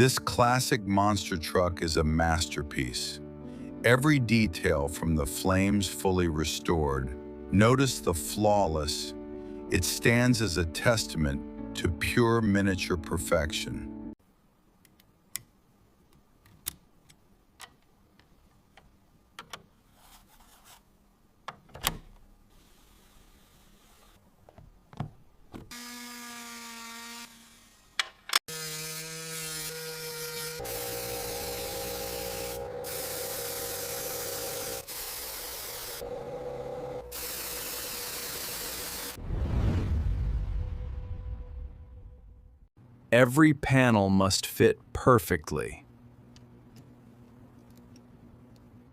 This classic monster truck is a masterpiece. Every detail from the flames fully restored. Notice the flawless. It stands as a testament to pure miniature perfection. Every panel must fit perfectly.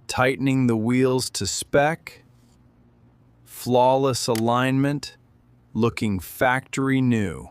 Tightening the wheels to spec, flawless alignment, looking factory new.